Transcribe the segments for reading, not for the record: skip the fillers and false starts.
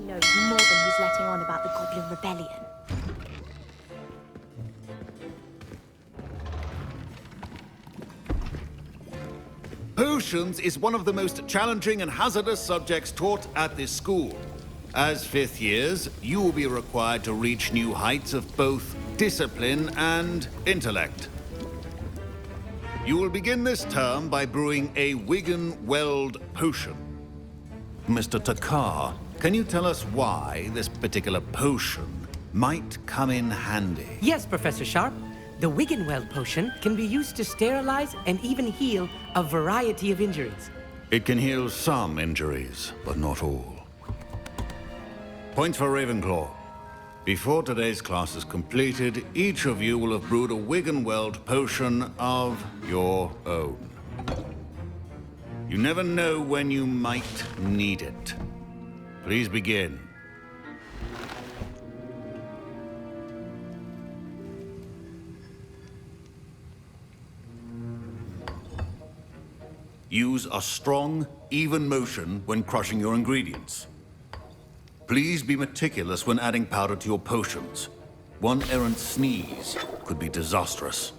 knows more than he's letting on about the Goblin Rebellion. Potions is one of the most challenging and hazardous subjects taught at this school. As fifth years, you will be required to reach new heights of both discipline and intellect. You will begin this term by brewing a Wiggenweld potion. Mr. Takar, can you tell us why this particular potion might come in handy? Yes, Professor Sharp. The Wiggenweld potion can be used to sterilize and even heal a variety of injuries. It can heal some injuries, but not all. Points for Ravenclaw. Before today's class is completed, each of you will have brewed a Wiggenweld potion of your own. You never know when you might need it. Please begin. Use a strong, even motion when crushing your ingredients. Please be meticulous when adding powder to your potions. One errant sneeze could be disastrous.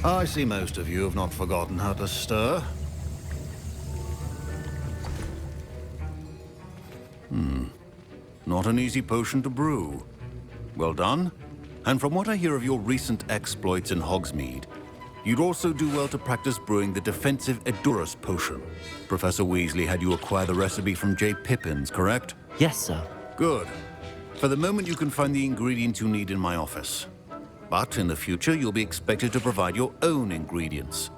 I see most of you have not forgotten how to stir. Not an easy potion to brew. Well done. And from what I hear of your recent exploits in Hogsmeade, you'd also do well to practice brewing the defensive Edurus potion. Professor Weasley had you acquire the recipe from J. Pippins, correct? Yes, sir. Good. For the moment, you can find the ingredients you need in my office. But in the future, you'll be expected to provide your own ingredients.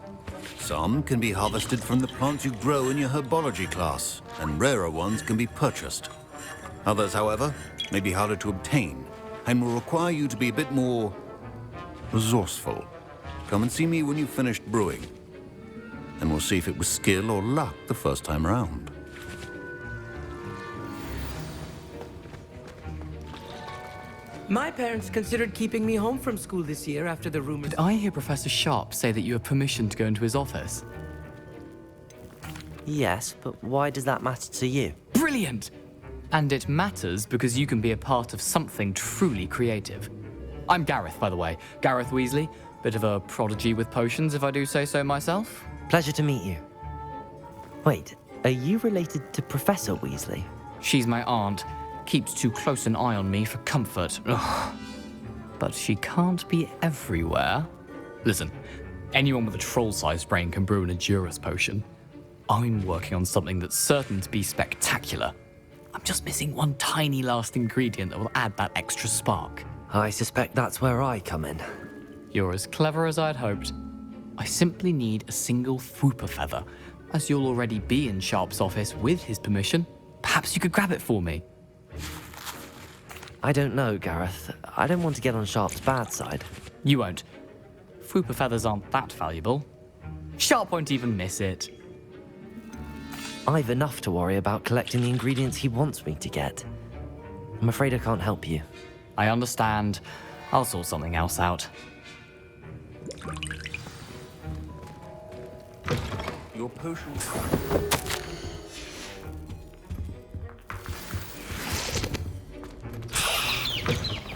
Some can be harvested from the plants you grow in your herbology class, and rarer ones can be purchased. Others, however, may be harder to obtain, and will require you to be a bit more resourceful. Come and see me when you've finished brewing, and we'll see if it was skill or luck the first time around. My parents considered keeping me home from school this year after the rumors. Did I hear Professor Sharp say that you have permission to go into his office? Yes, but why does that matter to you? Brilliant! And it matters because you can be a part of something truly creative. I'm Gareth, by the way. Gareth Weasley. Bit of a prodigy with potions, if I do say so myself. Pleasure to meet you. Wait, are you related to Professor Weasley? She's my aunt. Keeps too close an eye on me for comfort. Ugh. But she can't be everywhere. Listen, anyone with a troll-sized brain can brew an Edurus potion. I'm working on something that's certain to be spectacular. I'm just missing one tiny last ingredient that will add that extra spark. I suspect that's where I come in. You're as clever as I'd hoped. I simply need a single Fwooper feather. As you'll already be in Sharp's office with his permission, perhaps you could grab it for me. I don't know, Gareth. I don't want to get on Sharp's bad side. You won't. Fwooper feathers aren't that valuable. Sharp won't even miss it. I've enough to worry about collecting the ingredients he wants me to get. I'm afraid I can't help you. I understand. I'll sort something else out. Your potion.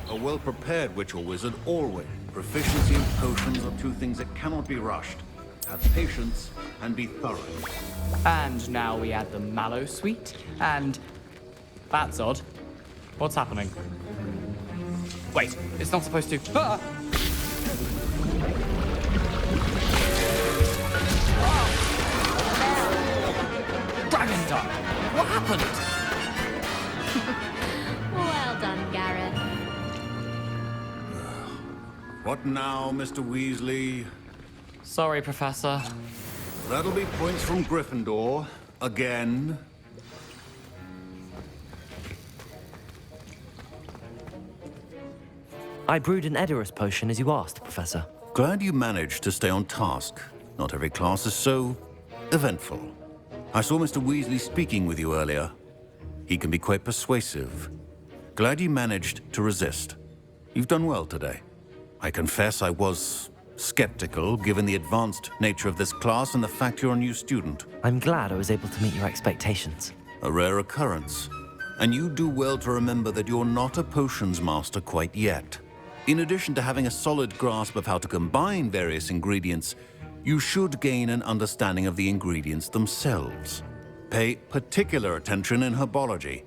A well-prepared witch or wizard always. Proficiency in potions are two things that cannot be rushed. Have patience and be thorough. And now we add the mallow sweet, and... That's odd. What's happening? Wait, it's not supposed to... Ah! Dragon Duck! What happened? Well done, Gareth. What now, Mr. Weasley? Sorry, Professor. That'll be points from Gryffindor. Again. I brewed an Edorus potion as you asked, Professor. Glad you managed to stay on task. Not every class is so eventful. I saw Mr. Weasley speaking with you earlier. He can be quite persuasive. Glad you managed to resist. You've done well today. I confess I was skeptical, given the advanced nature of this class and the fact you're a new student. I'm glad I was able to meet your expectations. A rare occurrence. And you do well to remember that you're not a potions master quite yet. In addition to having a solid grasp of how to combine various ingredients, you should gain an understanding of the ingredients themselves. Pay particular attention in herbology.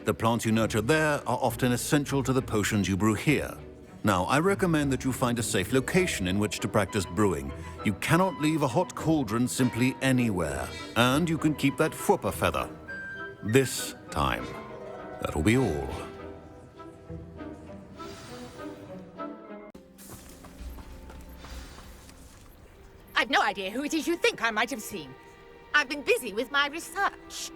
The plants you nurture there are often essential to the potions you brew here. Now, I recommend that you find a safe location in which to practice brewing. You cannot leave a hot cauldron simply anywhere. And you can keep that Fwooper feather. This time. That'll be all. I've no idea who it is you think I might have seen. I've been busy with my research.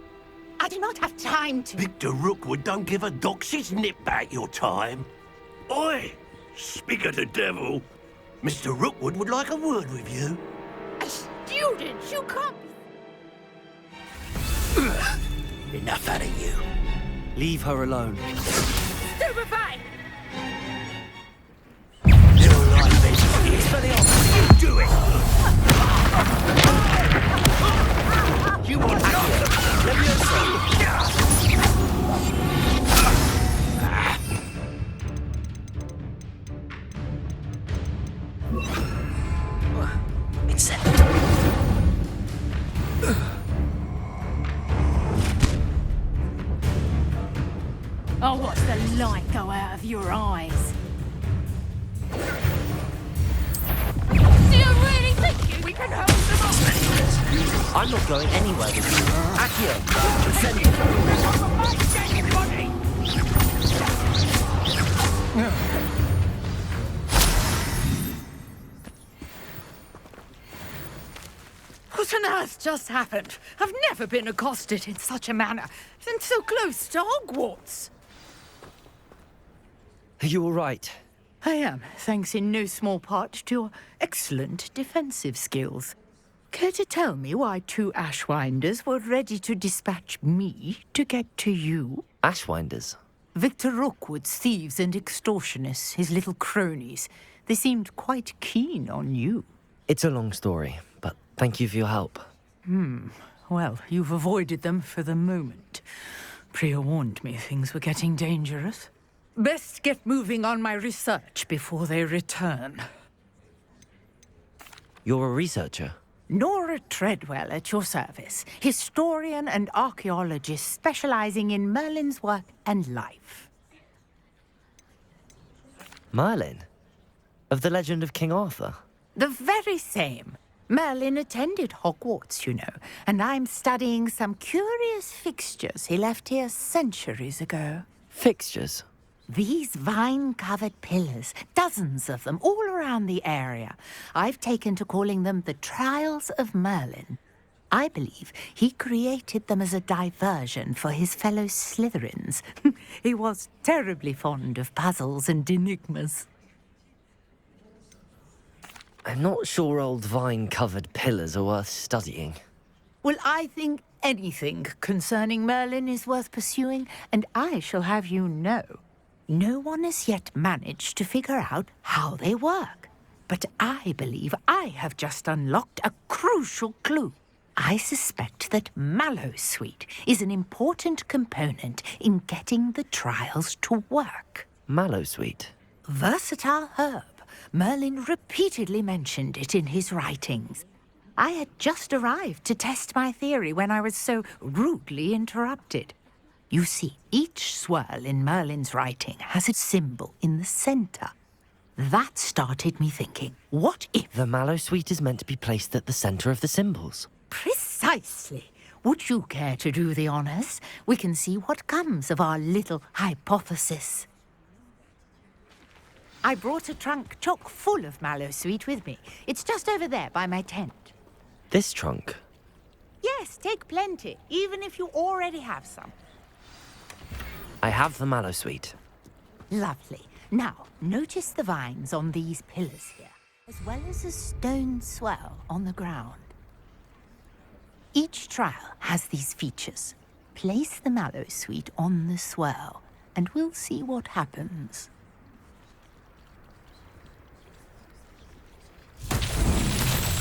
I do not have time to... Victor Rookwood don't give a doxy's nip back your time. Oi! Speak of the devil. Mr. Rookwood would like a word with you. A student? You can't be... Enough out of you. Leave her alone. Stupefy! Your life is here. You do it! You want to... Let me I'll watch the light go out of your eyes. Do you really think we can hold them off? I'm not going anywhere with you. Accio, send What on earth just happened? I've never been accosted in such a manner, and so close to Hogwarts. Are you all right? I am, thanks in no small part to your excellent defensive skills. Care to tell me why two Ashwinders were ready to dispatch me to get to you? Ashwinders? Victor Rookwood's thieves and extortionists, his little cronies. They seemed quite keen on you. It's a long story, but thank you for your help. Well, you've avoided them for the moment. Priya warned me things were getting dangerous. Best get moving on my research before they return. You're a researcher? Nora Treadwell at your service, historian and archaeologist specializing in Merlin's work and life. Merlin? Of the legend of King Arthur? The very same. Merlin attended Hogwarts, you know, and I'm studying some curious fixtures he left here centuries ago. Fixtures? These vine-covered pillars, dozens of them, all around the area. I've taken to calling them the Trials of Merlin. I believe he created them as a diversion for his fellow Slytherins. He was terribly fond of puzzles and enigmas. I'm not sure old vine-covered pillars are worth studying. Well, I think anything concerning Merlin is worth pursuing, and I shall have you know. No one has yet managed to figure out how they work. But I believe I have just unlocked a crucial clue. I suspect that Mallowsweet is an important component in getting the trials to work. Mallowsweet? Versatile herb. Merlin repeatedly mentioned it in his writings. I had just arrived to test my theory when I was so rudely interrupted. You see, each swirl in Merlin's writing has a symbol in the center. That started me thinking, what if... The Mallowsweet is meant to be placed at the center of the symbols. Precisely. Would you care to do the honors? We can see what comes of our little hypothesis. I brought a trunk chock full of Mallowsweet with me. It's just over there by my tent. This trunk? Yes, take plenty, even if you already have some. I have the Mallowsweet. Lovely. Now, notice the vines on these pillars here, as well as a stone swell on the ground. Each trial has these features. Place the mallow sweet on the swell, and we'll see what happens.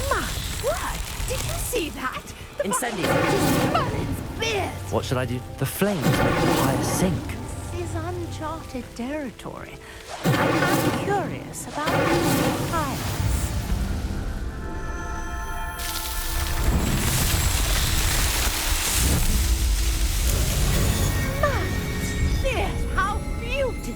My word! Did you see that? The Incendio! Merlin's beard! What should I do? The flames make the fire sink. This is uncharted territory. I am curious about these trials. Yes, how beautiful!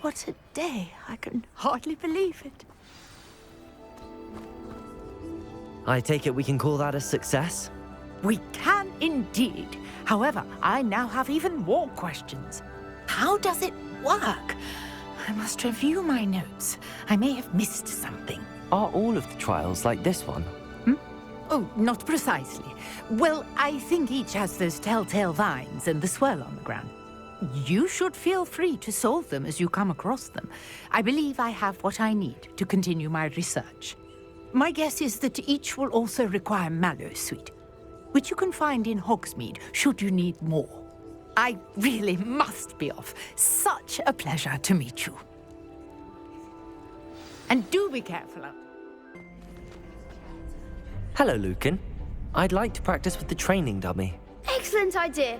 What a day! I can hardly believe it. I take it we can call that a success? We can indeed. However, I now have even more questions. How does it work? I must review my notes. I may have missed something. Are all of the trials like this one? Oh, not precisely. Well, I think each has those telltale vines and the swirl on the ground. You should feel free to solve them as you come across them. I believe I have what I need to continue my research. My guess is that each will also require mallow sweet, which you can find in Hogsmeade should you need more. I really must be off. Such a pleasure to meet you. And do be careful. Hello, Lucan. I'd like to practice with the training dummy. Excellent idea.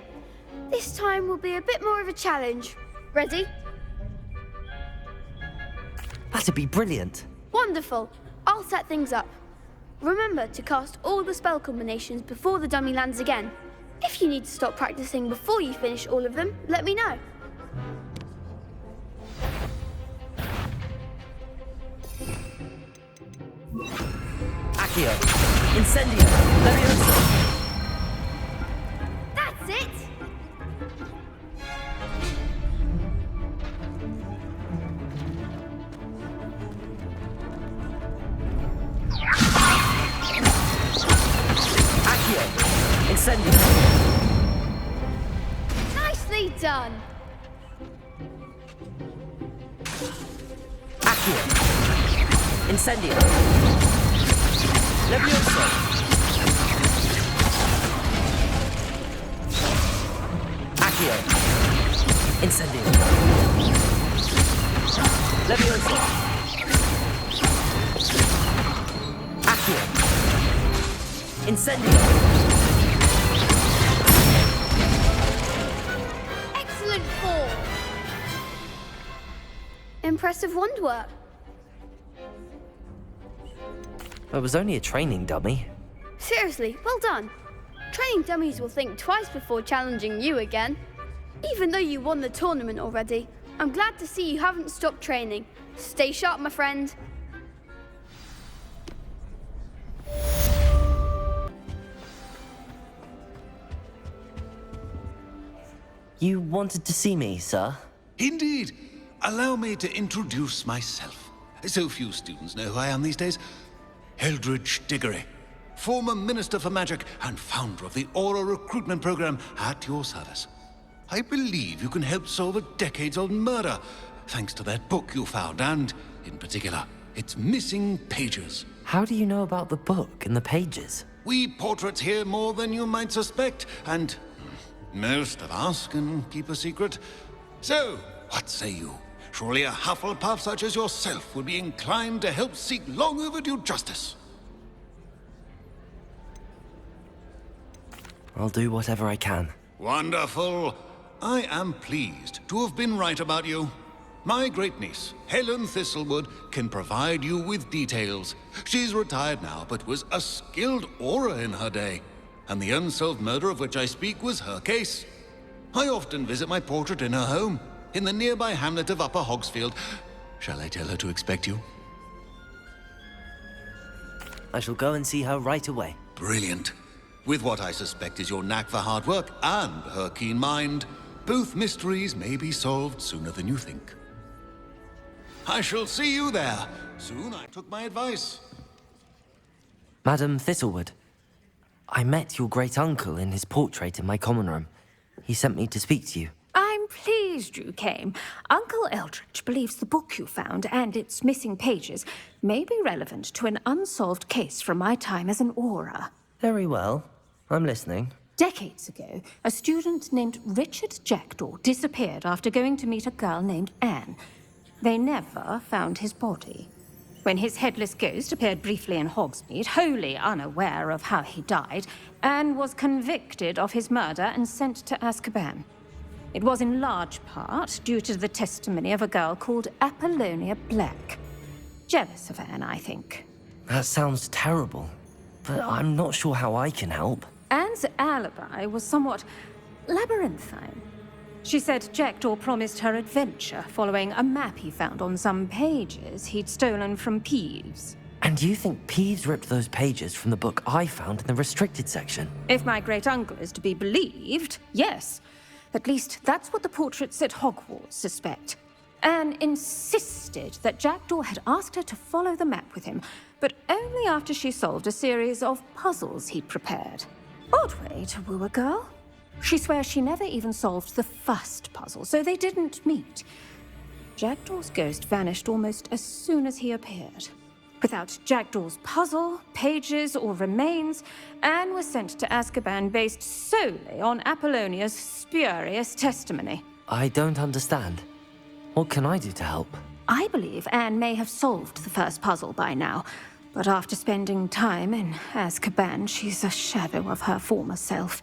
This time will be a bit more of a challenge. Ready? That'd be brilliant. Wonderful. I'll set things up. Remember to cast all the spell combinations before the dummy lands again. If you need to stop practicing before you finish all of them, let me know. Accio! Incendio! Leviosa! That's it! Accio! Incendio! Nicely done! Accio! Incendio! Leviosa! Accio! Incendio! Leviosa! Accio! Incendio! Excellent form! Impressive wand work. It was only a training dummy. Seriously, well done. Training dummies will think twice before challenging you again. Even though you won the tournament already, I'm glad to see you haven't stopped training. Stay sharp, my friend. You wanted to see me, sir? Indeed. Allow me to introduce myself. So few students know who I am these days. Eldridge Diggory, former Minister for Magic and founder of the Aura Recruitment Program, at your service. I believe you can help solve a decades-old murder, thanks to that book you found, and, in particular, its missing pages. How do you know about the book and the pages? We portraits hear more than you might suspect, and most of us can keep a secret. So, what say you? Surely a Hufflepuff such as yourself would be inclined to help seek long overdue justice. I'll do whatever I can. Wonderful. I am pleased to have been right about you. My great-niece, Helen Thistlewood, can provide you with details. She's retired now, but was a skilled aura in her day. And the unsolved murder of which I speak was her case. I often visit my portrait in her home, in the nearby hamlet of Upper Hogsfield. Shall I tell her to expect you? I shall go and see her right away. Brilliant. With what I suspect is your knack for hard work and her keen mind, both mysteries may be solved sooner than you think. I shall see you there. Soon I took my advice. Madam Thistlewood, I met your great-uncle in his portrait in my common room. He sent me to speak to you. I'm pleased you came. Uncle Eldridge believes the book you found and its missing pages may be relevant to an unsolved case from my time as an Auror. Very well. I'm listening. Decades ago, a student named Richard Jackdaw disappeared after going to meet a girl named Anne. They never found his body. When his headless ghost appeared briefly in Hogsmeade, wholly unaware of how he died, Anne was convicted of his murder and sent to Azkaban. It was in large part due to the testimony of a girl called Apollonia Black. Jealous of Anne, I think. That sounds terrible, but I'm not sure how I can help. Anne's alibi was somewhat labyrinthine. She said Jackdaw promised her adventure following a map he found on some pages he'd stolen from Peeves. And you think Peeves ripped those pages from the book I found in the restricted section? If my great-uncle is to be believed, yes. At least that's what the portraits at Hogwarts suspect. Anne insisted that Jackdaw had asked her to follow the map with him, but only after she solved a series of puzzles he'd prepared. Odd way to woo a girl. She swears she never even solved the first puzzle, so they didn't meet. Jackdaw's ghost vanished almost as soon as he appeared. Without Jackdaw's puzzle, pages, or remains, Anne was sent to Azkaban based solely on Apollonia's spurious testimony. I don't understand. What can I do to help? I believe Anne may have solved the first puzzle by now, but after spending time in Azkaban, she's a shadow of her former self.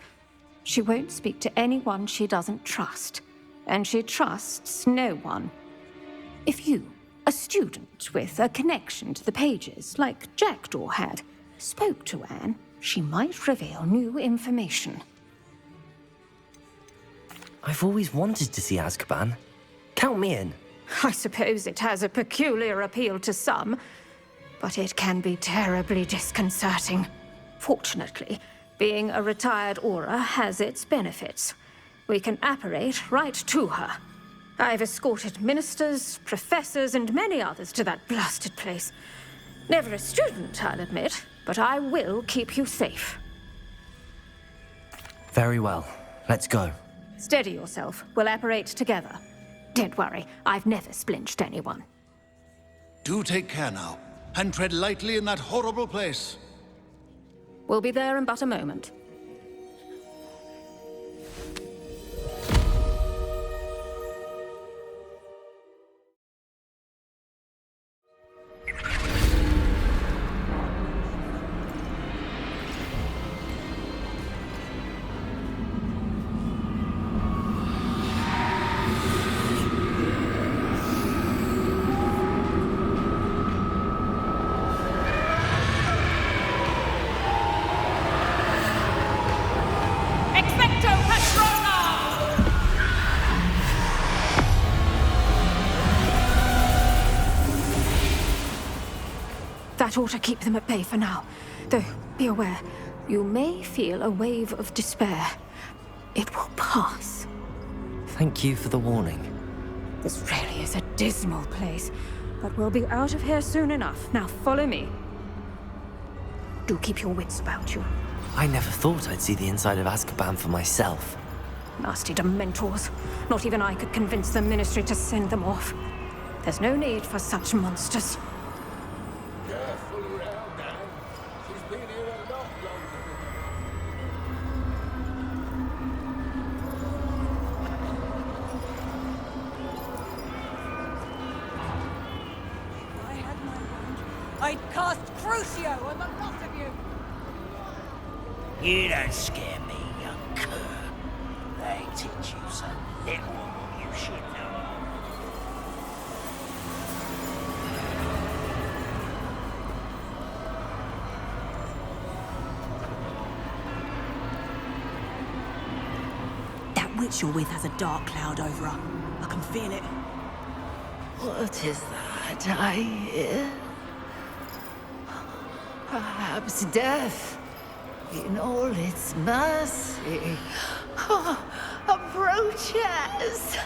She won't speak to anyone she doesn't trust, and she trusts no one. If you, a student with a connection to the pages, like Jackdaw had, spoke to Anne, she might reveal new information. I've always wanted to see Azkaban. Count me in. I suppose it has a peculiar appeal to some, but it can be terribly disconcerting. Fortunately, being a retired Auror has its benefits. We can apparate right to her. I've escorted ministers, professors, and many others to that blasted place. Never a student, I'll admit, but I will keep you safe. Very well. Let's go. Steady yourself. We'll apparate together. Don't worry, I've never splinched anyone. Do take care now, and tread lightly in that horrible place. We'll be there in but a moment. That ought to keep them at bay for now. Though, be aware, you may feel a wave of despair. It will pass. Thank you for the warning. This really is a dismal place, but we'll be out of here soon enough. Now follow me. Do keep your wits about you. I never thought I'd see the inside of Azkaban for myself. Nasty Dementors. Not even I could convince the Ministry to send them off. There's no need for such monsters. Careful around now. She's been here a lot longer I had my wand. I'd cast Crucio on the lot of you. You don't scare me, young cur. They teach you so little you should know. That witch you're with has a dark cloud over her. I can feel it. What is that I hear? Perhaps death, in all its mercy, approaches.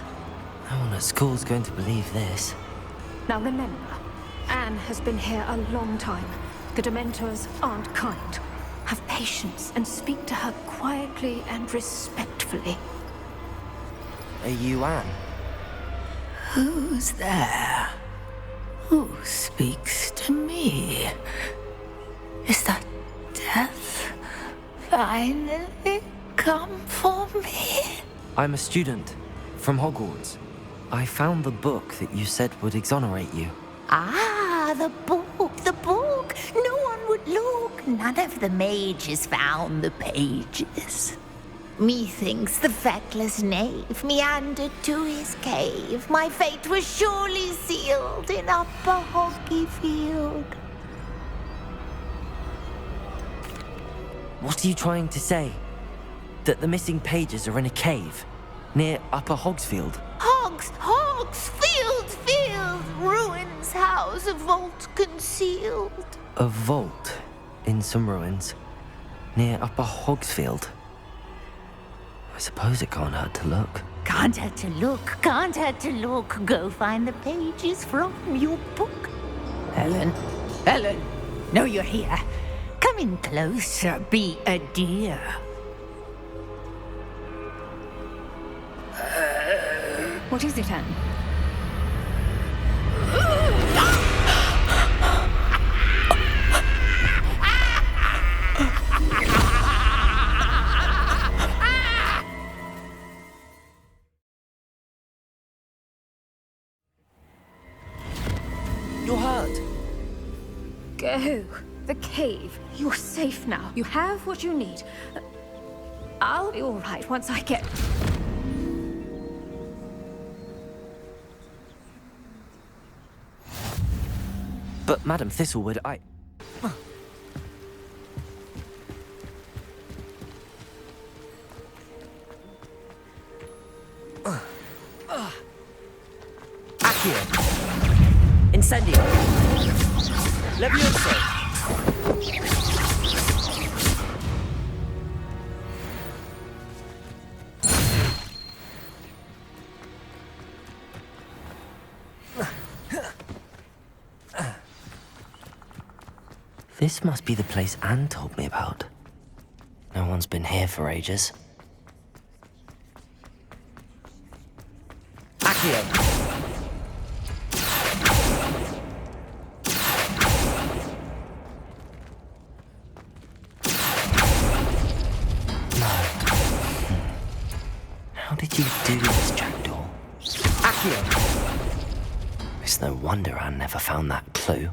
No one at school's going to believe this. Now remember, Anne has been here a long time. The Dementors aren't kind. Have patience and speak to her quietly and respectfully. Are you Anne? Who's there? Who speaks to me? Is that death finally come for me? I'm a student from Hogwarts. I found the book that you said would exonerate you. Ah, the book, the book. No one would look. None of the mages found the pages. Methinks the feckless knave meandered to his cave. My fate was surely sealed in Upper Hogsfield. What are you trying to say? That the missing pages are in a cave near Upper Hogsfield? Hogsfield, ruins house, a vault concealed. A vault in some ruins near Upper Hogsfield. I suppose it can't hurt to look. Can't hurt to look, can't hurt to look. Go find the pages from your book. Helen, know you're here. Come in closer, be a dear. What is it, Anne? You're hurt. Go. The cave. You're safe now. You have what you need. I'll be all right once I get... But Madam Thistlewood, Accio! Incendio! Levioso! This must be the place Anne told me about. No one's been here for ages. Accio! No. How did you do this, Jackdaw? Accio! It's no wonder Anne never found that clue.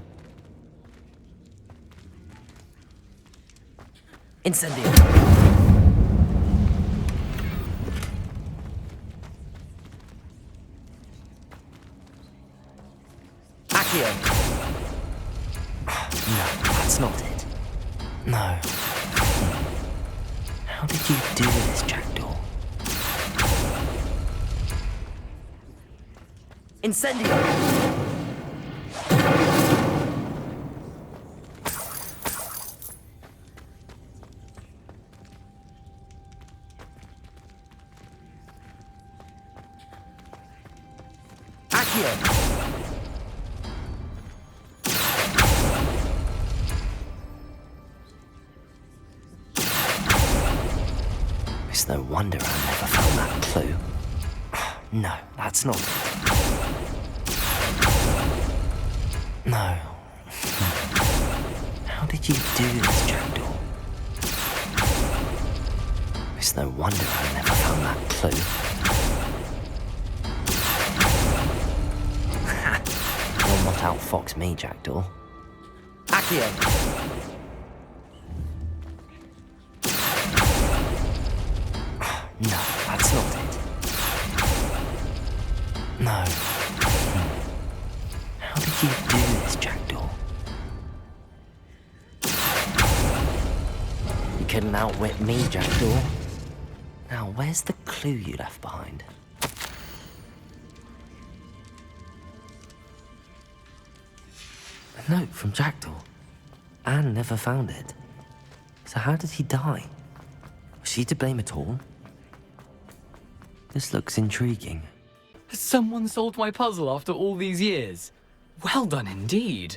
Incendio! Accio! No, that's not it. No. How did you do this, Jackdaw? Incendio! It's no wonder I never found that clue. No, that's not it. No. How did you do this, Jackdaw? It's no wonder I never found that clue. You'll not outfox me, Jackdaw. Accio! No, that's not it. No. How did you do this, Jackdaw? You couldn't outwit me, Jackdaw. Now, where's the clue you left behind? A note from Jackdaw. Anne never found it. So how did he die? Was she to blame at all? This looks intriguing. Someone solved my puzzle after all these years. Well done indeed.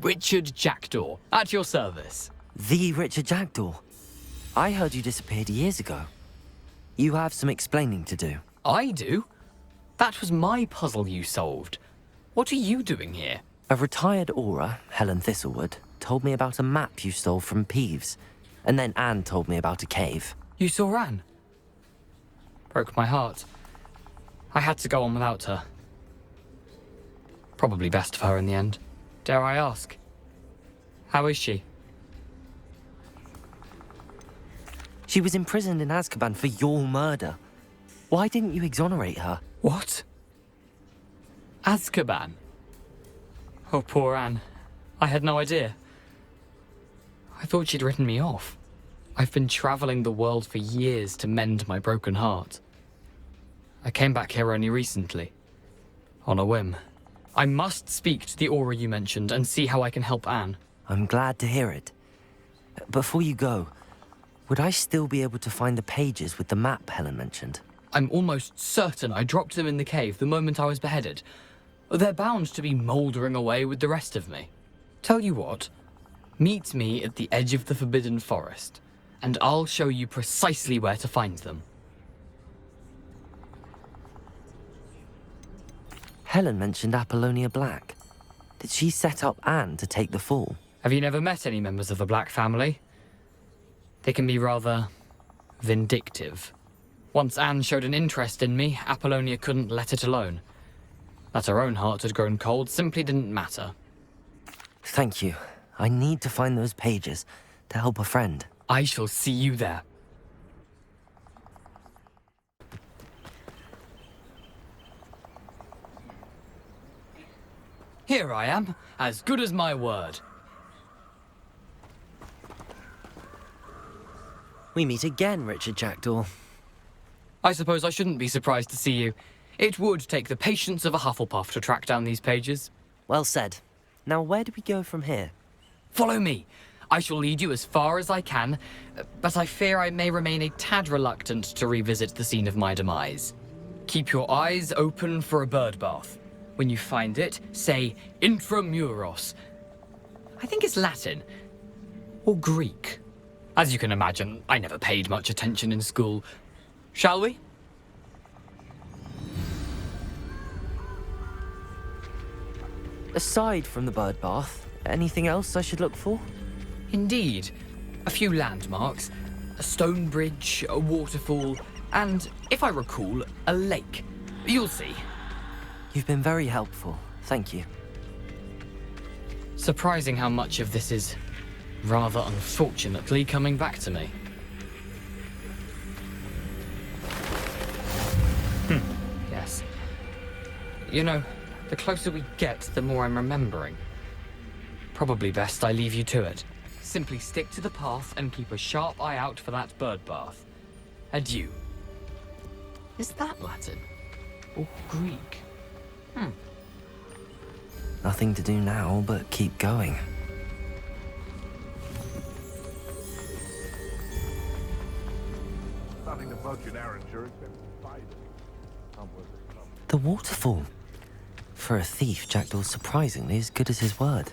Richard Jackdaw, at your service. The Richard Jackdaw. I heard you disappeared years ago. You have some explaining to do. I do? That was my puzzle you solved. What are you doing here? A retired Aura, Helen Thistlewood, told me about a map you stole from Peeves. And then Anne told me about a cave. You saw Anne? Broke my heart. I had to go on without her. Probably best for her in the end. Dare I ask? How is she? She was imprisoned in Azkaban for your murder. Why didn't you exonerate her? What? Azkaban? Oh, poor Anne. I had no idea. I thought she'd written me off. I've been traveling the world for years to mend my broken heart. I came back here only recently. On a whim. I must speak to the Aura you mentioned and see how I can help Anne. I'm glad to hear it. Before you go, would I still be able to find the pages with the map Helen mentioned? I'm almost certain I dropped them in the cave the moment I was beheaded. They're bound to be mouldering away with the rest of me. Tell you what, meet me at the edge of the Forbidden Forest, and I'll show you precisely where to find them. Helen mentioned Apollonia Black. Did she set up Anne to take the fall? Have you never met any members of the Black family? They can be rather vindictive. Once Anne showed an interest in me, Apollonia couldn't let it alone. That her own heart had grown cold simply didn't matter. Thank you. I need to find those pages to help a friend. I shall see you there. Here I am, as good as my word. We meet again, Richard Jackdaw. I suppose I shouldn't be surprised to see you. It would take the patience of a Hufflepuff to track down these pages. Well said. Now where do we go from here? Follow me. I shall lead you as far as I can, but I fear I may remain a tad reluctant to revisit the scene of my demise. Keep your eyes open for a bird bath. When you find it, say Intramuros. I think it's Latin. Or Greek. As you can imagine, I never paid much attention in school. Shall we? Aside from the bird bath, anything else I should look for? Indeed. A few landmarks. A stone bridge, a waterfall, and, if I recall, a lake. You'll see. You've been very helpful. Thank you. Surprising how much of this is, rather unfortunately, coming back to me. Yes. You know, the closer we get, the more I'm remembering. Probably best I leave you to it. Simply stick to the path and keep a sharp eye out for that bird bath. Adieu. Is that Latin? Or Greek? Nothing to do now but keep going. Nothing to budge an Arranger except spiders. The waterfall. For a thief, Jackdaw's surprisingly as good as his word.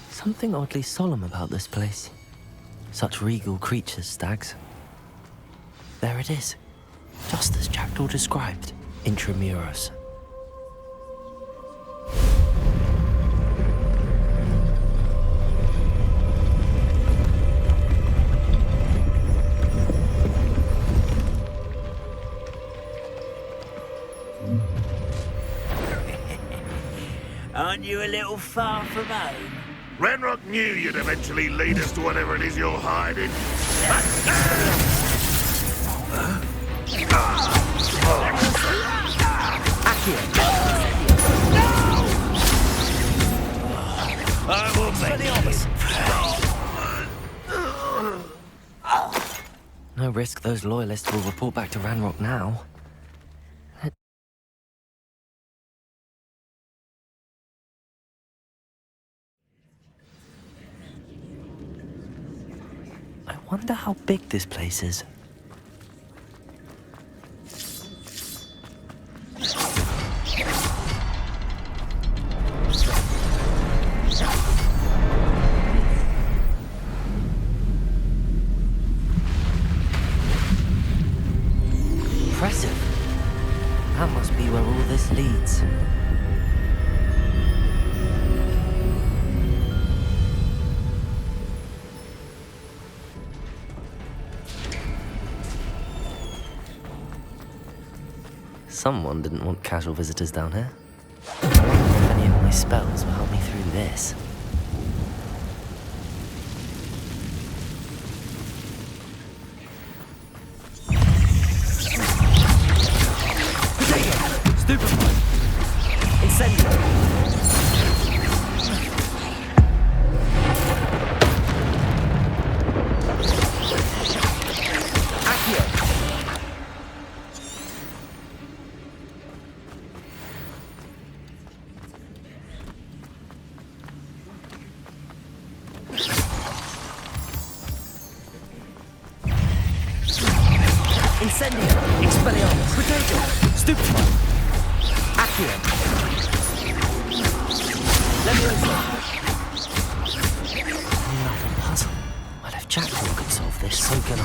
Something oddly solemn about this place. Such regal creatures, stags. There it is, just as Jackdaw described. Intramuros. Aren't you a little far from home? Renrock knew you'd eventually lead us to whatever it is you're hiding. I will make the No risk those loyalists will report back to Ranrock now. I wonder how big this place is. impressive. That must be where all this leads. Someone didn't want casual visitors down here. I wonder if any of my spells will help me through this. Stupefy! Incendio! Incendio! Expelliarmus! Potato! Stupefy! Accio! Leviosa! Another puzzle. Well, if Jackdaw could solve this, so can I.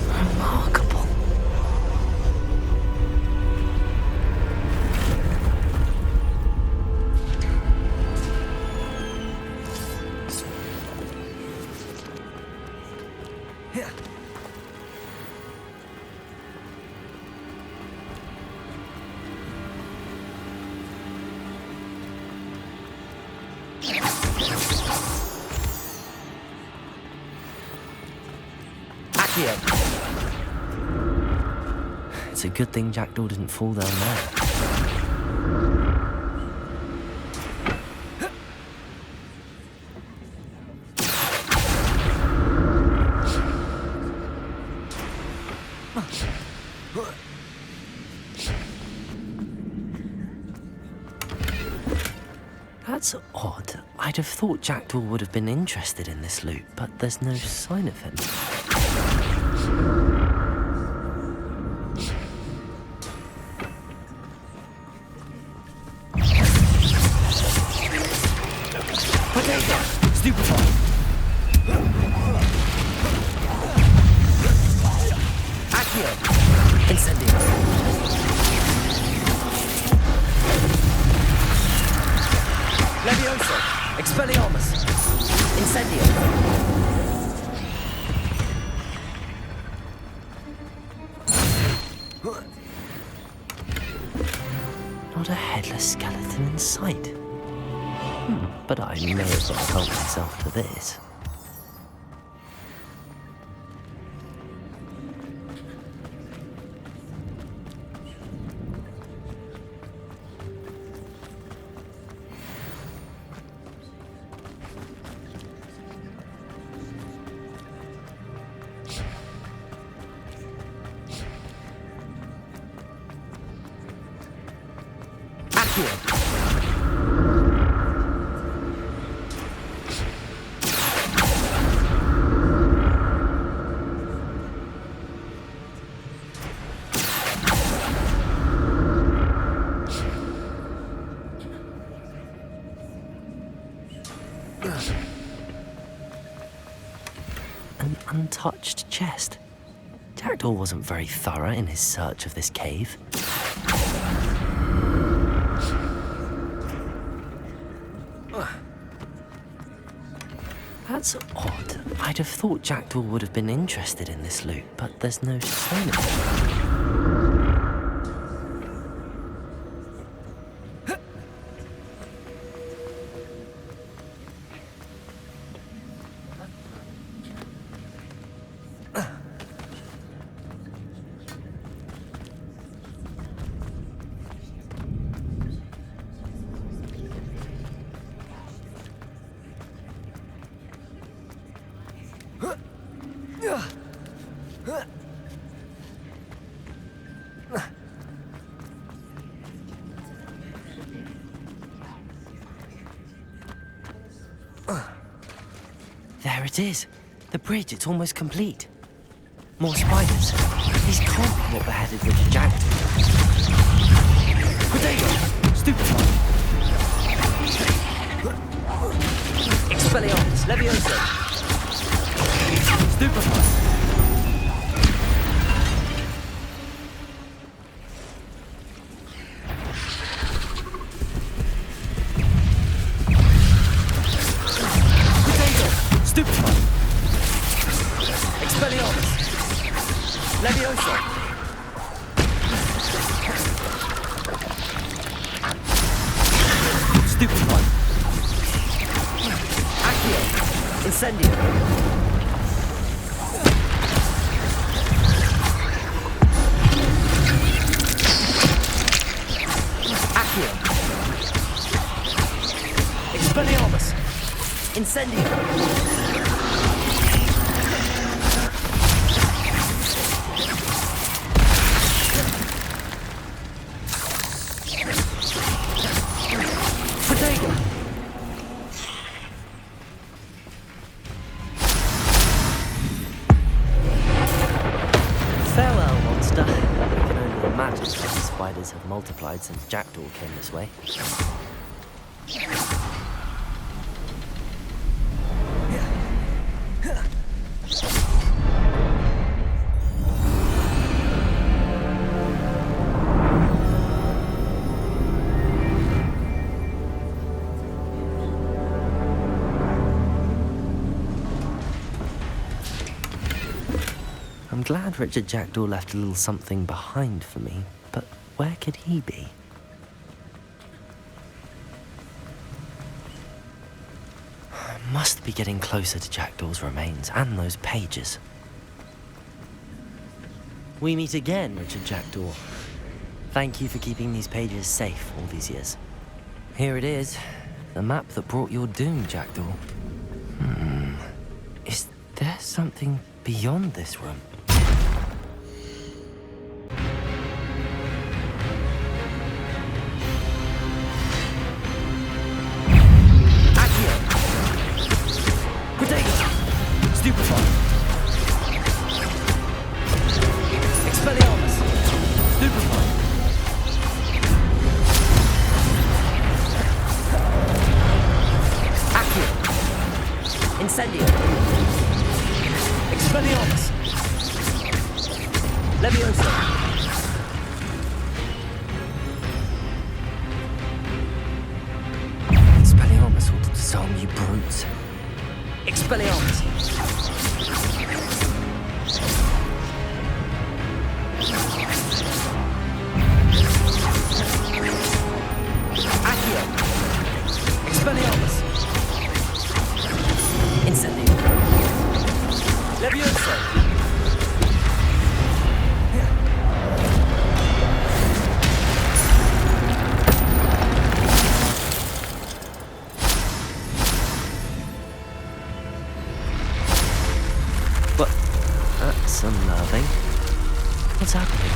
Remarkable. It's a good thing Jackdaw didn't fall down there. That's odd. I'd have thought Jackdaw would have been interested in this loot, but there's no sign of him. Potato! Stupefy! Accio! Incendio! Leviosa! Expelliarmus! Incendio! Not a headless skeleton in sight. But I may as well help myself to this. Accio! An untouched chest. Jackdaw wasn't very thorough in his search of this cave. That's odd. I'd have thought Jackdaw would have been interested in this loot, but there's no sign of him. There it is. The bridge, it's almost complete. More spiders. These can't be what beheaded Richard Jackdaw. Potato! Stupefy! Expelliarmus! Levioso! Stupefy! Stupefy! Expelliarmus! Levioso! Stupefy! Accio! Incendio! Accio! Expelliarmus! Incendio! Farewell, monster. I can only imagine how the spiders have multiplied since Jackdaw came this way. I'm glad Richard Jackdaw left a little something behind for me, but where could he be? I must be getting closer to Jackdaw's remains and those pages. We meet again, Richard Jackdaw. Thank you for keeping these pages safe all these years. Here it is, the map that brought your doom, Jackdaw. Is there something beyond this room? Stupefy! Expelliarmus! Stupefy! Accio! Incendio! Expelliarmus! Levioso! Expelliarmus ought to disarm you brutes. Expelliarmus! Accio! Expelliarmus! Incendio! Levioso! But that's unnerving. What's happening?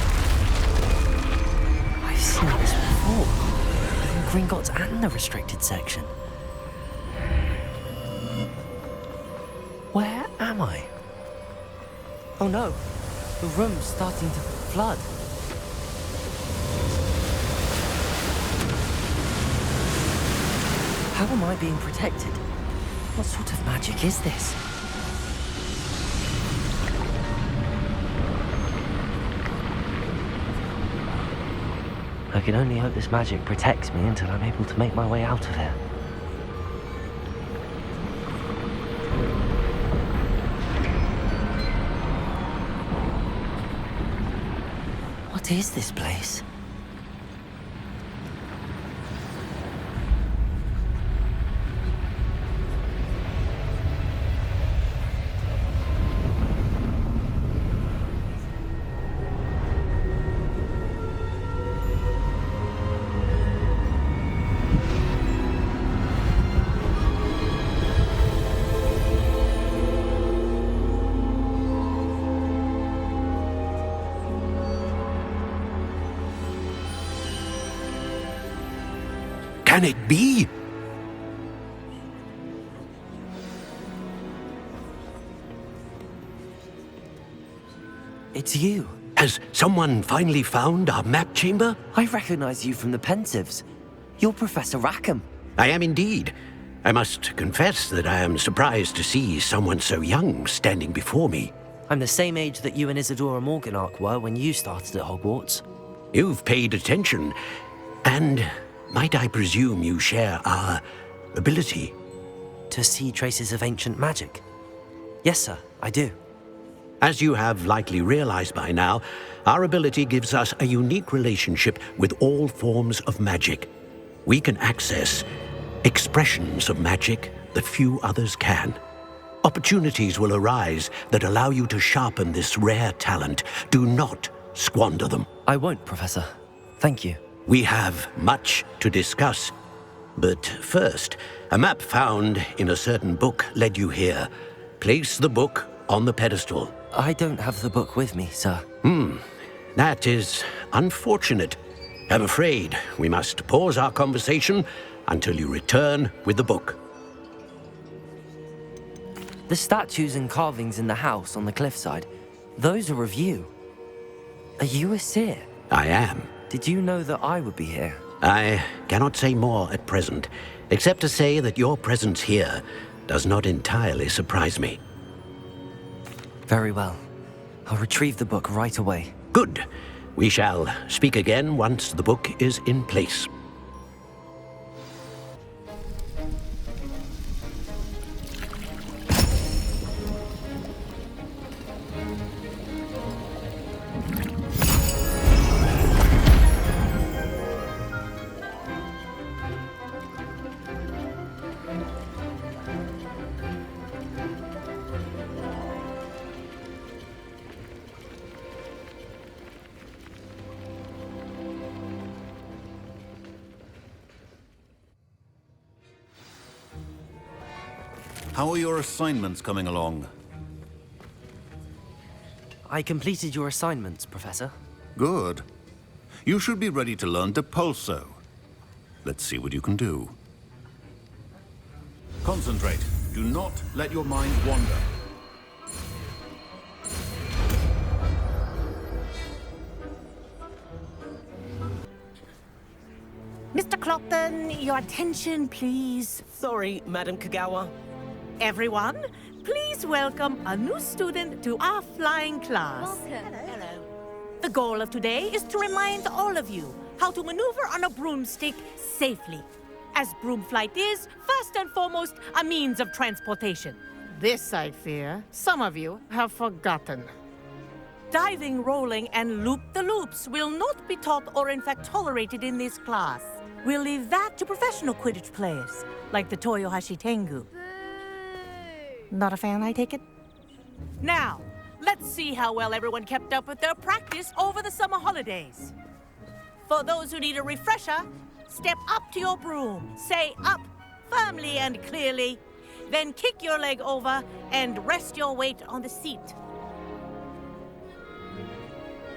I've seen this before. In Gringotts and the restricted section. Where am I? Oh no, the room's starting to flood. How am I being protected? What sort of magic is this? I can only hope this magic protects me until I'm able to make my way out of here. What is this place? Can it be? it's you. Has someone finally found our map chamber? I recognize you from the Pensieves. You're Professor Rackham. I am indeed. I must confess that I am surprised to see someone so young standing before me. I'm the same age that you and Isadora Morganach were when you started at Hogwarts. You've paid attention, and might I presume you share our ability? To see traces of ancient magic? Yes, sir, I do. As you have likely realized by now, our ability gives us a unique relationship with all forms of magic. We can access expressions of magic that few others can. Opportunities will arise that allow you to sharpen this rare talent. Do not squander them. I won't, Professor. Thank you. We have much to discuss. But first, a map found in a certain book led you here. Place the book on the pedestal. I don't have the book with me, sir. That is unfortunate. I'm afraid we must pause our conversation until you return with the book. The statues and carvings in the house on the cliffside, those are of you. Are you a seer? I am. Did you know that I would be here? I cannot say more at present, except to say that your presence here does not entirely surprise me. Very well. I'll retrieve the book right away. Good. We shall speak again once the book is in place. How are your assignments coming along? I completed your assignments, Professor. Good. You should be ready to learn Depulso. Let's see what you can do. Concentrate. Do not let your mind wander. Mr. Clopton, your attention, please. Sorry, Madam Kagawa. Everyone, please welcome a new student to our flying class. Welcome. Hello. The goal of today is to remind all of you how to maneuver on a broomstick safely, as broom flight is, first and foremost, a means of transportation. This, I fear, some of you have forgotten. Diving, rolling, and loop-the-loops will not be taught or in fact tolerated in this class. We'll leave that to professional Quidditch players, like the Toyohashi Tengu. Not a fan, I take it? Now, let's see how well everyone kept up with their practice over the summer holidays. For those who need a refresher, step up to your broom, say up firmly and clearly, then kick your leg over and rest your weight on the seat.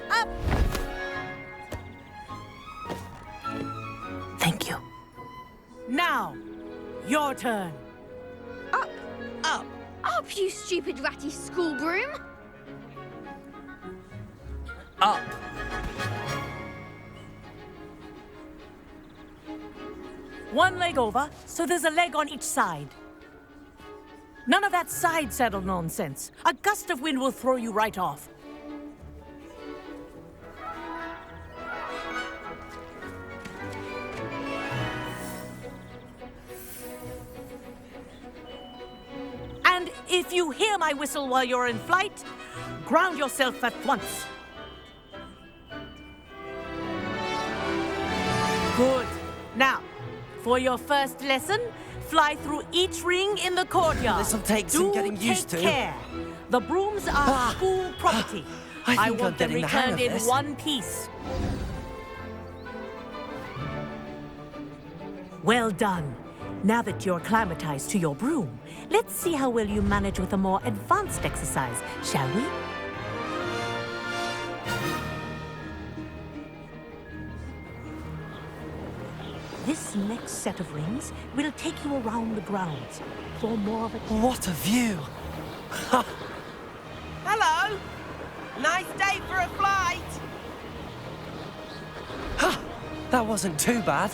Up! Thank you. Now, your turn. Up. Up. Up, you stupid ratty school broom. Up. One leg over, so there's a leg on each side. None of that side saddle nonsense. A gust of wind will throw you right off. And if you hear my whistle while you're in flight, ground yourself at once. Good. Now, for your first lesson, fly through each ring in the courtyard. This'll take some getting used to. Take care. The brooms are school property. I think I I'm want them getting the hang returned of in this. one piece. Well done. Now that you're acclimatized to your broom, let's see how well you manage with a more advanced exercise, shall we? This next set of rings will take you around the grounds for more of a... What a view! Hello! Nice day for a flight! That wasn't too bad.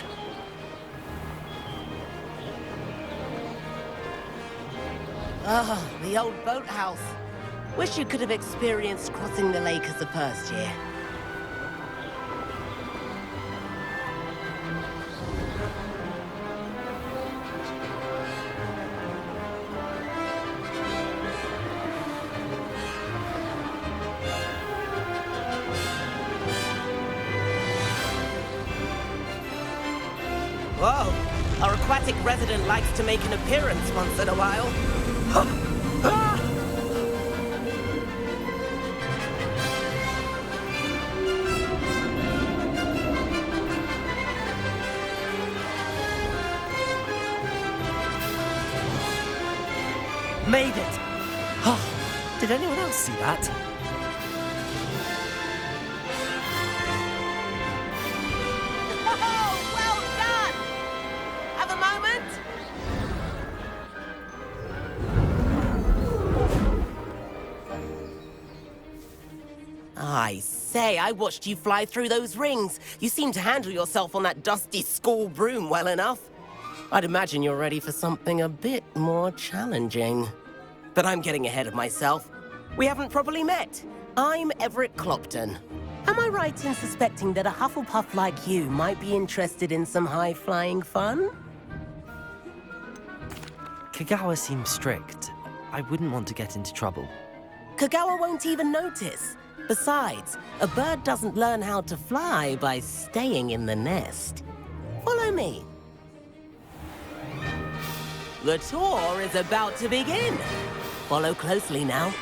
Ah, the old boathouse. Wish you could have experienced crossing the lake as a first year. Whoa! Our aquatic resident likes to make an appearance once in a while. Made it! Did anyone else see that? Oh, well done! Have a moment? I say, I watched you fly through those rings. You seem to handle yourself on that dusty school broom well enough. I'd imagine you're ready for something a bit more challenging. But I'm getting ahead of myself. We haven't properly met. I'm Everett Clopton. Am I right in suspecting that a Hufflepuff like you might be interested in some high-flying fun? Kagawa seems strict. I wouldn't want to get into trouble. Kagawa won't even notice. Besides, a bird doesn't learn how to fly by staying in the nest. Follow me. The tour is about to begin. Follow closely now.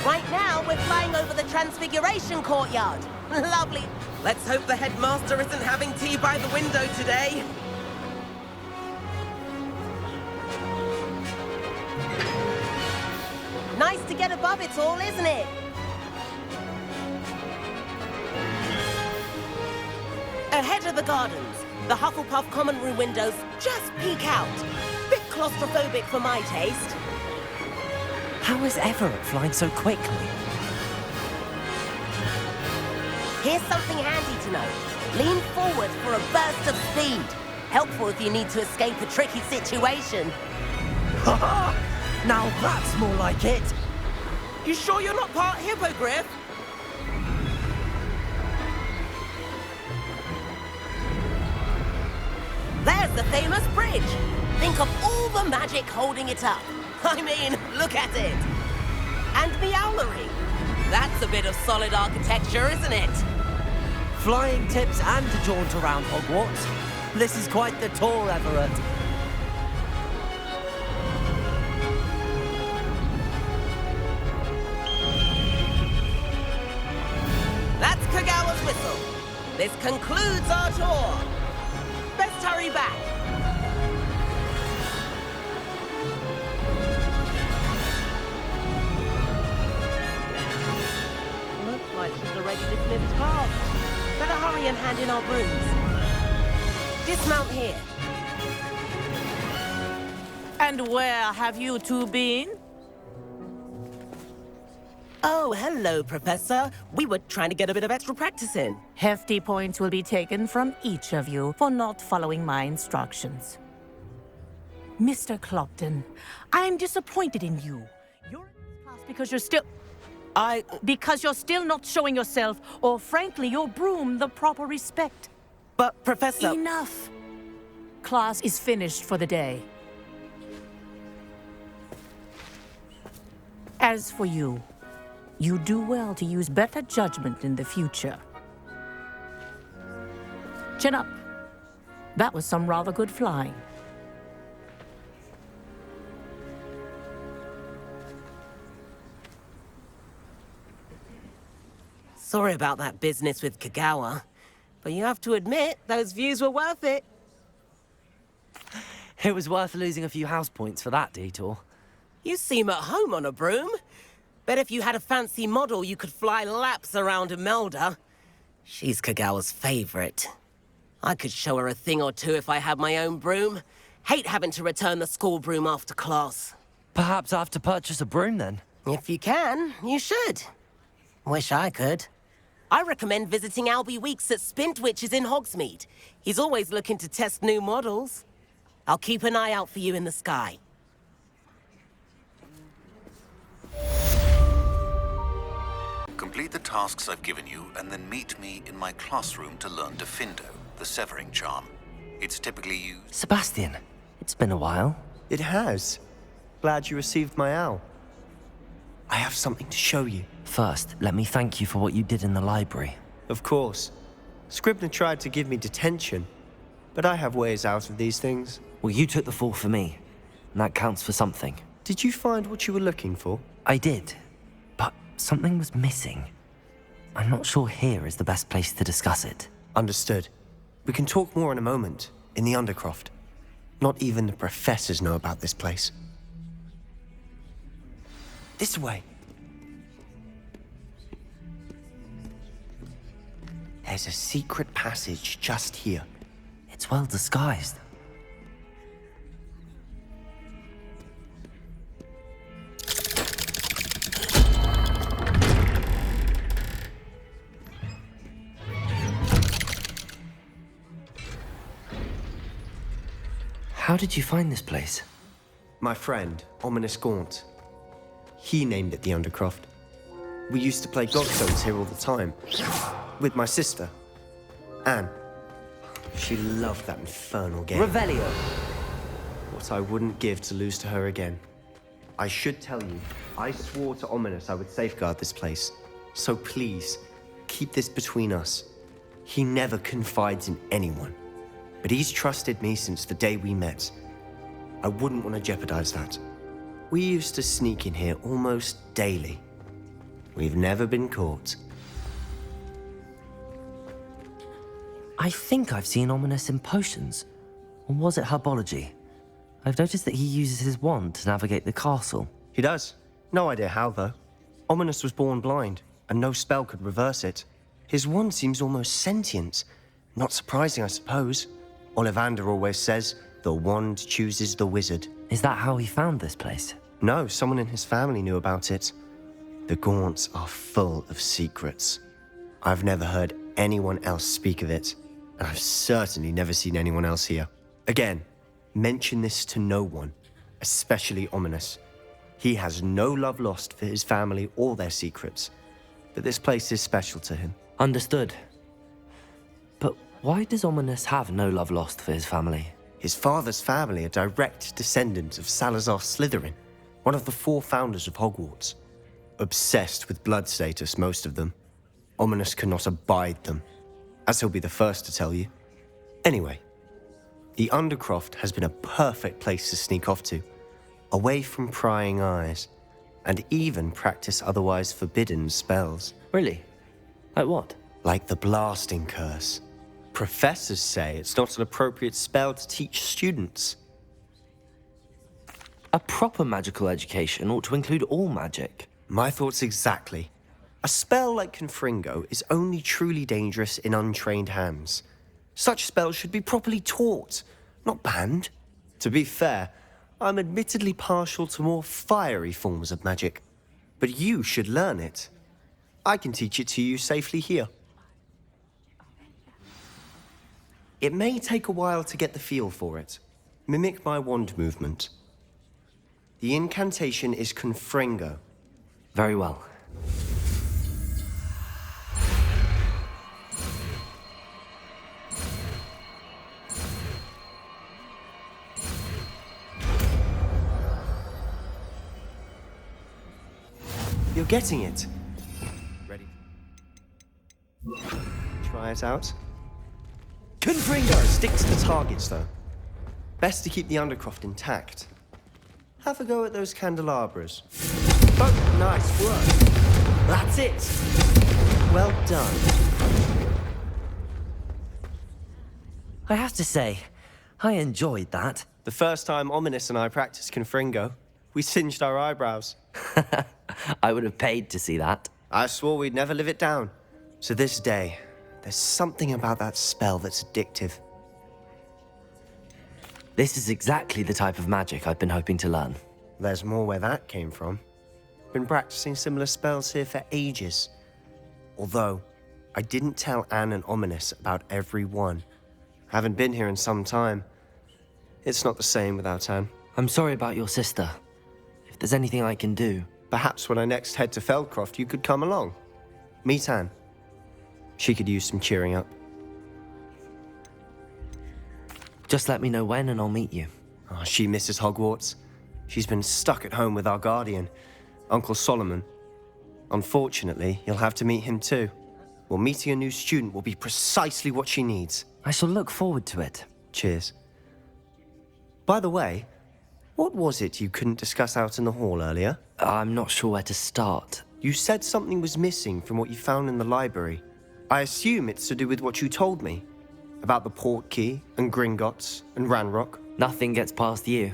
Right now, we're flying over the Transfiguration Courtyard. Lovely. Let's hope the headmaster isn't having tea by the window today. Nice to get above it all, isn't it? Ahead of the gardens, the Hufflepuff common room windows just peek out. Bit claustrophobic for my taste. How is Everett flying so quickly? Here's something handy to know. Lean forward for a burst of speed. Helpful if you need to escape a tricky situation. Now that's more like it! You sure you're not part hippogriff? There's the famous bridge. Think of all the magic holding it up. I mean, look at it. And the owlery. That's a bit of solid architecture, isn't it? Flying tips and a jaunt around Hogwarts. This is quite the tour, Everett. That's Kagawa's whistle. This concludes our tour. Best hurry back. Looks like she's already dismissed class. Better hurry and hand in our brooms. Dismount here. And where have you two been? Oh, hello, Professor. We were trying to get a bit of extra practice in. Hefty points will be taken from each of you for not following my instructions. Mr. Clopton, I'm disappointed in you. You're in this class because you're still... Because you're still not showing yourself, or frankly, your broom, the proper respect. But, Professor... Enough! Class is finished for the day. As for you, you do well to use better judgment in the future. Chin up. That was some rather good flying. Sorry about that business with Kagawa, but you have to admit, those views were worth it. It was worth losing a few house points for that detour. You seem at home on a broom. Bet if you had a fancy model, you could fly laps around Imelda. She's Kagawa's favorite. I could show her a thing or two if I had my own broom. Hate having to return the school broom after class. Perhaps I have to purchase a broom then. If you can, you should. Wish I could. I recommend visiting Albie Weeks at Spintwitches in Hogsmeade. He's always looking to test new models. I'll keep an eye out for you in the sky. Complete the tasks I've given you, and then meet me in my classroom to learn Defindo, the severing charm. It's typically used... Sebastian, it's been a while. It has. Glad you received my owl. I have something to show you. First, let me thank you for what you did in the library. Of course. Scribner tried to give me detention, but I have ways out of these things. Well, you took the fall for me, and that counts for something. Did you find what you were looking for? I did, but something was missing. I'm not sure here is the best place to discuss it. Understood. We can talk more in a moment, in the Undercroft. Not even the professors know about this place. This way. There's a secret passage just here. It's well disguised. How did you find this place? My friend, Ominous Gaunt. He named it the Undercroft. We used to play Godstones here all the time. With my sister, Anne. She loved that infernal game. Revelio. What I wouldn't give to lose to her again. I should tell you, I swore to Ominous I would safeguard this place. So please, keep this between us. He never confides in anyone. But he's trusted me since the day we met. I wouldn't want to jeopardize that. We used to sneak in here almost daily. We've never been caught. I think I've seen Ominous in potions. Or was it herbology? I've noticed that he uses his wand to navigate the castle. He does. No idea how, though. Ominous was born blind, and no spell could reverse it. His wand seems almost sentient. Not surprising, I suppose. Ollivander always says, the wand chooses the wizard. Is that how he found this place? No, someone in his family knew about it. The Gaunts are full of secrets. I've never heard anyone else speak of it, and I've certainly never seen anyone else here. Again, mention this to no one, especially Ominous. He has no love lost for his family or their secrets, but this place is special to him. Understood. But why does Ominous have no love lost for his family? His father's family are direct descendants of Salazar Slytherin, one of the 4 founders of Hogwarts. Obsessed with blood status, most of them. Ominous cannot abide them, as he'll be the first to tell you. Anyway, the Undercroft has been a perfect place to sneak off to, away from prying eyes, and even practice otherwise forbidden spells. Really? Like what? Like the blasting curse. Professors say it's not an appropriate spell to teach students. A proper magical education ought to include all magic. My thoughts exactly. A spell like Confringo is only truly dangerous in untrained hands. Such spells should be properly taught, not banned. To be fair, I'm admittedly partial to more fiery forms of magic. But you should learn it. I can teach it to you safely here. It may take a while to get the feel for it. Mimic my wand movement. The incantation is Confringo. Very well. You're getting it. Ready? Try it out. Confringo! Stick to the targets, though. Best to keep the Undercroft intact. Have a go at those candelabras. Oh, nice work. That's it. Well done. I have to say, I enjoyed that. The first time Ominous and I practiced Confringo, we singed our eyebrows. I would have paid to see that. I swore we'd never live it down. To this day, there's something about that spell that's addictive. This is exactly the type of magic I've been hoping to learn. There's more where that came from. Been practicing similar spells here for ages. Although, I didn't tell Anne and Ominous about every one. Haven't been here in some time. It's not the same without Anne. I'm sorry about your sister. If there's anything I can do... Perhaps when I next head to Feldcroft, you could come along. Meet Anne. She could use some cheering up. Just let me know when and I'll meet you. Oh, she misses Hogwarts. She's been stuck at home with our guardian, Uncle Solomon. Unfortunately, you'll have to meet him too. Well, meeting a new student will be precisely what she needs. I shall look forward to it. Cheers. By the way, what was it you couldn't discuss out in the hall earlier? I'm not sure where to start. You said something was missing from what you found in the library. I assume it's to do with what you told me. About the Portkey, and Gringotts, and Ranrock. Nothing gets past you.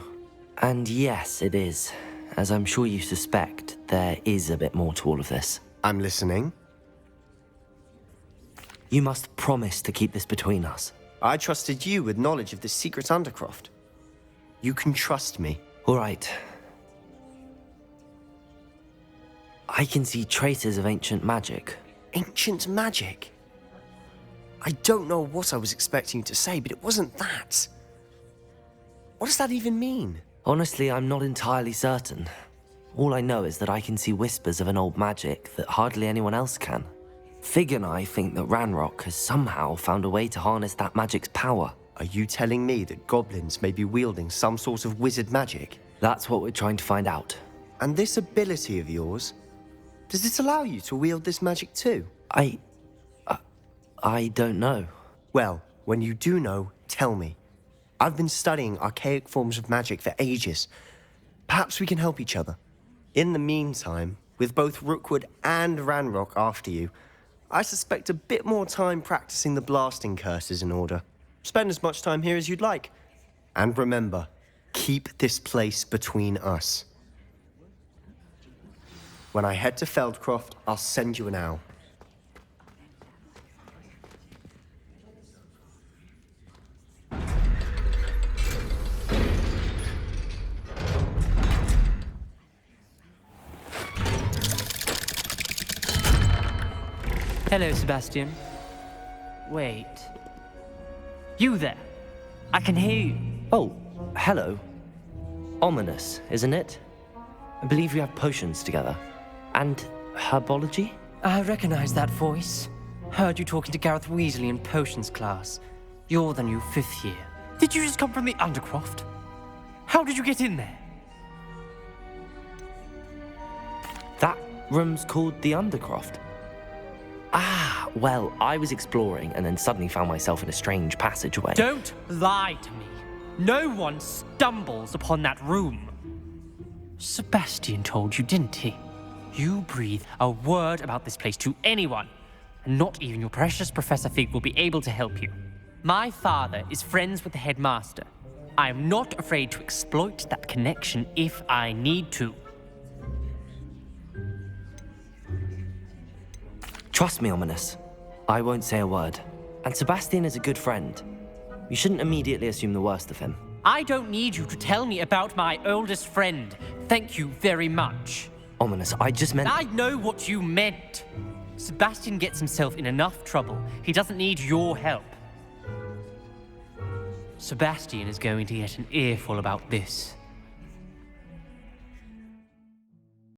And yes, it is. As I'm sure you suspect, there is a bit more to all of this. I'm listening. You must promise to keep this between us. I trusted you with knowledge of the secret Undercroft. You can trust me. All right. I can see traces of ancient magic. Ancient magic? I don't know what I was expecting you to say, but it wasn't that. What does that even mean? Honestly, I'm not entirely certain. All I know is that I can see whispers of an old magic that hardly anyone else can. Fig and I think that Ranrock has somehow found a way to harness that magic's power. Are you telling me that goblins may be wielding some sort of wizard magic? That's what we're trying to find out. And this ability of yours, does it allow you to wield this magic too? I don't know. Well, when you do know, tell me. I've been studying archaic forms of magic for ages. Perhaps we can help each other. In the meantime, with both Rookwood and Ranrock after you, I suspect a bit more time practicing the blasting curse is in order. Spend as much time here as you'd like. And remember, keep this place between us. When I head to Feldcroft, I'll send you an owl. Hello, Sebastian. Wait. You there? I can hear you. Oh, hello. Ominous, isn't it? I believe we have potions together. And herbology? I recognize that voice. Heard you talking to Gareth Weasley in potions class. You're the new 5th year. Did you just come from the Undercroft? How did you get in there? That room's called the Undercroft. Ah, well, I was exploring and then suddenly found myself in a strange passageway. Don't lie to me. No one stumbles upon that room. Sebastian told you, didn't he? You breathe a word about this place to anyone, and not even your precious Professor Fig will be able to help you. My father is friends with the headmaster. I am not afraid to exploit that connection if I need to. Trust me, Ominous. I won't say a word. And Sebastian is a good friend. You shouldn't immediately assume the worst of him. I don't need you to tell me about my oldest friend. Thank you very much. Ominous, I just meant... I know what you meant. Sebastian gets himself in enough trouble. He doesn't need your help. Sebastian is going to get an earful about this.